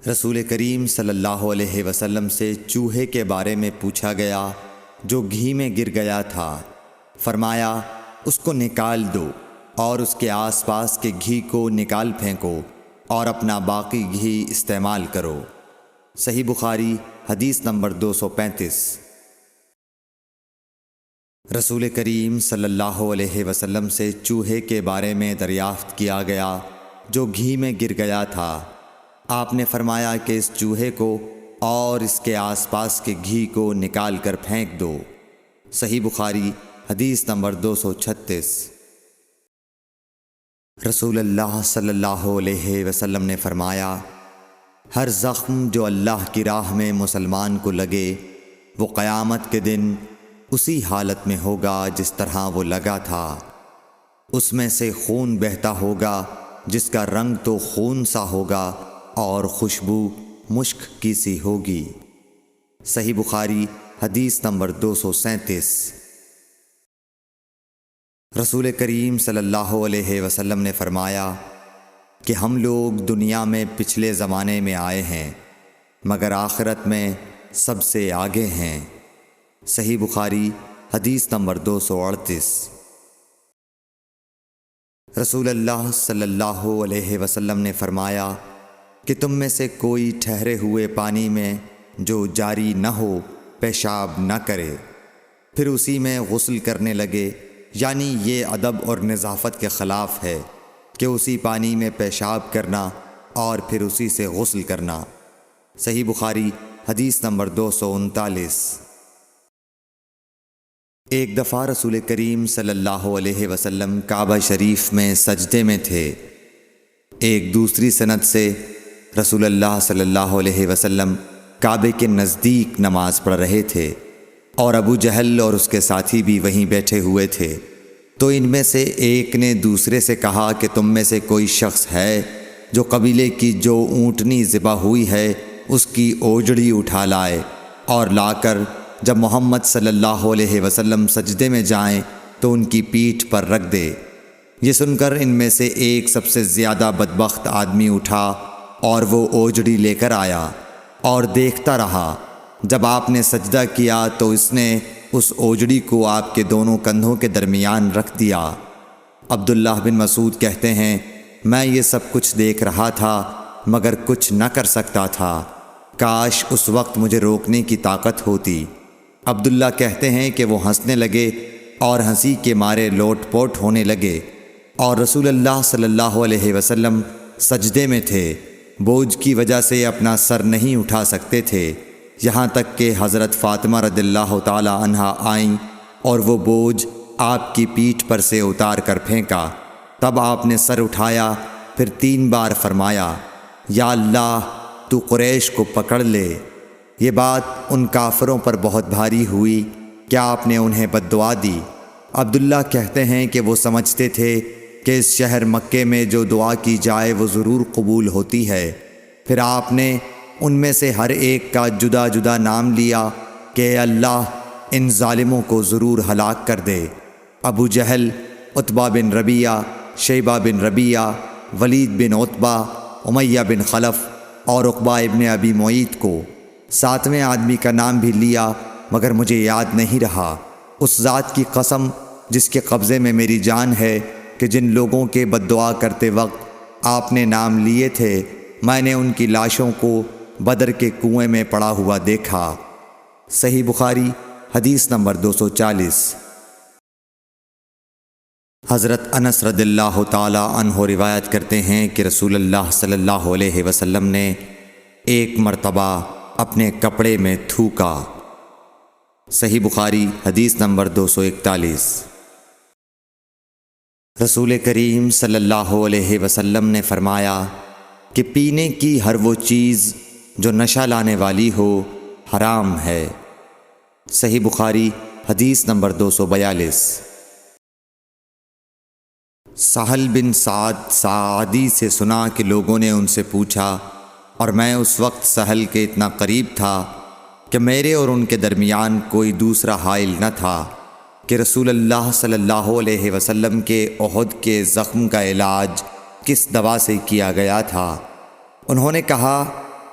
رسول کریم صلی اللہ علیہ وسلم سے چوہے کے بارے میں پوچھا گیا جو گھی میں گر گیا تھا۔ فرمایا اس کو نکال دو اور اس کے آس پاس کے گھی کو نکال پھینکو اور اپنا باقی گھی استعمال کرو۔ صحیح بخاری حدیث نمبر 235۔ رسول کریم صلی اللہ علیہ وسلم سے چوہے کے بارے میں دریافت کیا گیا جو گھی میں گر گیا تھا۔ آپ نے فرمایا کہ اس چوہے کو اور اس کے آس پاس کے گھی کو نکال کر پھینک دو۔ صحیح بخاری حدیث نمبر 236۔ رسول اللہ صلی اللہ علیہ وسلم نے فرمایا ہر زخم جو اللہ کی راہ میں مسلمان کو لگے وہ قیامت کے دن اسی حالت میں ہوگا جس طرح وہ لگا تھا۔ اس میں سے خون بہتا ہوگا جس کا رنگ تو خون سا ہوگا اور خوشبو مشک کی سی ہوگی۔ صحیح بخاری حدیث نمبر 237۔ رسول کریم صلی اللہ علیہ وسلم نے فرمایا کہ ہم لوگ دنیا میں پچھلے زمانے میں آئے ہیں مگر آخرت میں سب سے آگے ہیں۔ صحیح بخاری حدیث نمبر 238۔ رسول اللہ صلی اللہ علیہ وسلم نے فرمایا کہ تم میں سے کوئی ٹھہرے ہوئے پانی میں جو جاری نہ ہو پیشاب نہ کرے پھر اسی میں غسل کرنے لگے، یعنی یہ ادب اور نظافت کے خلاف ہے کہ اسی پانی میں پیشاب کرنا اور پھر اسی سے غسل کرنا۔ صحیح بخاری حدیث نمبر 239۔ ایک دفعہ رسول کریم صلی اللہ علیہ وسلم کعبہ شریف میں سجدے میں تھے۔ ایک دوسری سند سے رسول اللہ صلی اللہ علیہ وسلم کعبے کے نزدیک نماز پڑھ رہے تھے اور ابو جہل اور اس کے ساتھی بھی وہیں بیٹھے ہوئے تھے، تو ان میں سے ایک نے دوسرے سے کہا کہ تم میں سے کوئی شخص ہے جو قبیلے کی جو اونٹنی ذبح ہوئی ہے اس کی اوجڑی اٹھا لائے اور لا کر جب محمد صلی اللہ علیہ وسلم سجدے میں جائیں تو ان کی پیٹھ پر رکھ دے۔ یہ سن کر ان میں سے ایک سب سے زیادہ بدبخت آدمی اٹھا اور وہ اوجڑی لے کر آیا اور دیکھتا رہا۔ جب آپ نے سجدہ کیا تو اس نے اس اوجڑی کو آپ کے دونوں کندھوں کے درمیان رکھ دیا۔ عبداللہ بن مسعود کہتے ہیں میں یہ سب کچھ دیکھ رہا تھا مگر کچھ نہ کر سکتا تھا، کاش اس وقت مجھے روکنے کی طاقت ہوتی۔ عبداللہ کہتے ہیں کہ وہ ہنسنے لگے اور ہنسی کے مارے لوٹ پوٹ ہونے لگے اور رسول اللہ صلی اللہ علیہ وسلم سجدے میں تھے، بوجھ کی وجہ سے اپنا سر نہیں اٹھا سکتے تھے، یہاں تک کہ حضرت فاطمہ رضی اللہ تعالی عنہا آئیں اور وہ بوجھ آپ کی پیٹھ پر سے اتار کر پھینکا۔ تب آپ نے سر اٹھایا، پھر 3 بار فرمایا یا اللہ تو قریش کو پکڑ لے۔ یہ بات ان کافروں پر بہت بھاری ہوئی کہ آپ نے انہیں بد دعا دی۔ عبداللہ کہتے ہیں کہ وہ سمجھتے تھے کہ اس شہر مکے میں جو دعا کی جائے وہ ضرور قبول ہوتی ہے۔ پھر آپ نے ان میں سے ہر ایک کا جدا جدا نام لیا کہ اے اللہ ان ظالموں کو ضرور ہلاک کر دے۔ ابو جہل، عتبہ بن ربیعہ، شیبہ بن ربیعہ، ولید بن عتبہ، امیہ بن خلف اور عقبہ ابن ابی معیط کو۔ 7ویں آدمی کا نام بھی لیا مگر مجھے یاد نہیں رہا۔ اس ذات کی قسم جس کے قبضے میں میری جان ہے کہ جن لوگوں کے بد دعا کرتے وقت آپ نے نام لیے تھے میں نے ان کی لاشوں کو بدر کے کنویں میں پڑا ہوا دیکھا۔ صحیح بخاری حدیث نمبر 240۔ حضرت انس رضی اللہ تعالی عنہ روایت کرتے ہیں کہ رسول اللہ صلی اللہ علیہ وسلم نے ایک مرتبہ اپنے کپڑے میں تھوکا۔ صحیح بخاری حدیث نمبر 241۔ رسول کریم صلی اللہ علیہ وسلم نے فرمایا کہ پینے کی ہر وہ چیز جو نشہ لانے والی ہو حرام ہے۔ صحیح بخاری حدیث نمبر 242۔ سہل بن سعد ساعدی سے سنا کہ لوگوں نے ان سے پوچھا اور میں اس وقت سہل کے اتنا قریب تھا کہ میرے اور ان کے درمیان کوئی دوسرا حائل نہ تھا کہ رسول اللہ صلی اللہ علیہ وسلم کے احد کے زخم کا علاج کس دوا سے کیا گیا تھا۔ انہوں نے کہا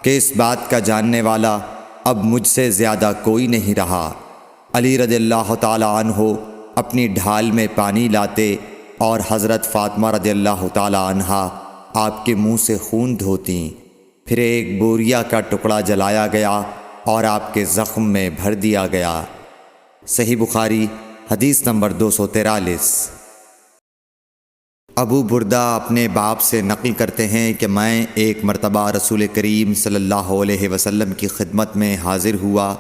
کہ اس بات کا جاننے والا اب مجھ سے زیادہ کوئی نہیں رہا۔ علی رضی اللہ تعالی عنہ اپنی ڈھال میں پانی لاتے اور حضرت فاطمہ رضی اللہ تعالی عنہا آپ کے منہ سے خون دھوتیں، پھر ایک بوریا کا ٹکڑا جلایا گیا اور آپ کے زخم میں بھر دیا گیا۔ صحیح بخاری حدیث نمبر 243۔ ابو بردہ اپنے باپ سے نقل کرتے ہیں کہ میں ایک مرتبہ رسول کریم صلی اللہ علیہ وسلم کی خدمت میں حاضر ہوا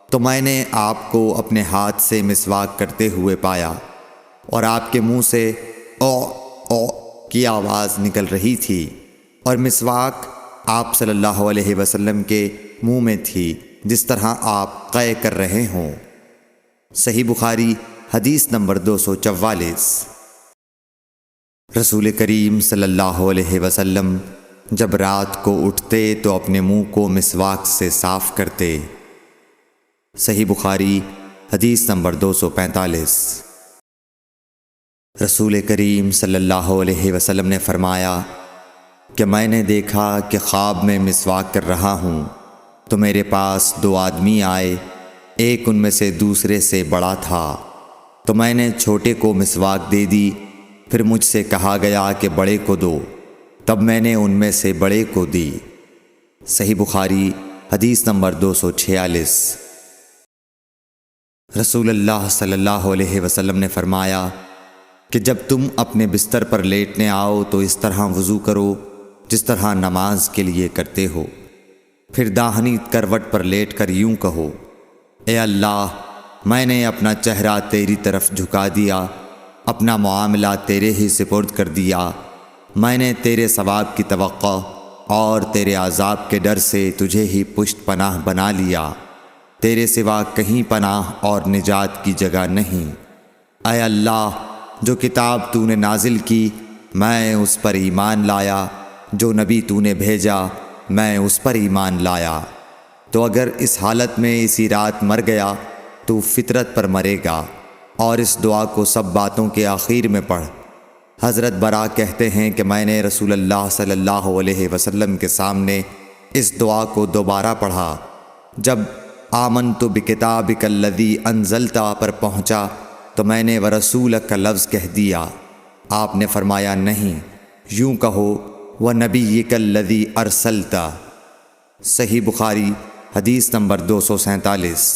تو میں نے آپ کو اپنے ہاتھ سے مسواک کرتے ہوئے پایا اور آپ کے منہ سے او او کی آواز نکل رہی تھی، اور مسواک آپ صلی اللہ علیہ وسلم کے منہ میں تھی جس طرح آپ قے کر رہے ہوں۔ صحیح بخاری حدیث نمبر 244۔ رسول کریم صلی اللہ علیہ وسلم جب رات کو اٹھتے تو اپنے منہ کو مسواک سے صاف کرتے۔ صحیح بخاری حدیث نمبر 245۔ رسول کریم صلی اللہ علیہ وسلم نے فرمایا کہ میں نے دیکھا کہ خواب میں مسواک کر رہا ہوں تو میرے پاس 2 آدمی آئے، ایک ان میں سے دوسرے سے بڑا تھا، تو میں نے چھوٹے کو مسواک دے دی، پھر مجھ سے کہا گیا کہ بڑے کو دو، تب میں نے ان میں سے بڑے کو دی۔ صحیح بخاری حدیث نمبر 246۔ رسول اللہ صلی اللہ علیہ وسلم نے فرمایا کہ جب تم اپنے بستر پر لیٹنے آؤ تو اس طرح وضو کرو جس طرح نماز کے لیے کرتے ہو، پھر داہنی کروٹ پر لیٹ کر یوں کہو، اے اللہ، میں نے اپنا چہرہ تیری طرف جھکا دیا، اپنا معاملہ تیرے ہی سپرد کر دیا، میں نے تیرے ثواب کی توقع اور تیرے عذاب کے ڈر سے تجھے ہی پشت پناہ بنا لیا، تیرے سوا کہیں پناہ اور نجات کی جگہ نہیں۔ اے اللہ، جو کتاب تو نے نازل کی میں اس پر ایمان لایا، جو نبی تو نے بھیجا میں اس پر ایمان لایا، تو اگر اس حالت میں اسی رات مر گیا تو فطرت پر مرے گا، اور اس دعا کو سب باتوں کے آخر میں پڑھ۔ حضرت برا کہتے ہیں کہ میں نے رسول اللہ صلی اللہ علیہ وسلم کے سامنے اس دعا کو دوبارہ پڑھا۔ جب آمنت بکتابک الذی انزلت پر پہنچا تو میں نے ورسولک کا لفظ کہہ دیا۔ آپ نے فرمایا نہیں، یوں کہو ونبیک الذی ارسلت۔ صحیح بخاری حدیث نمبر 247۔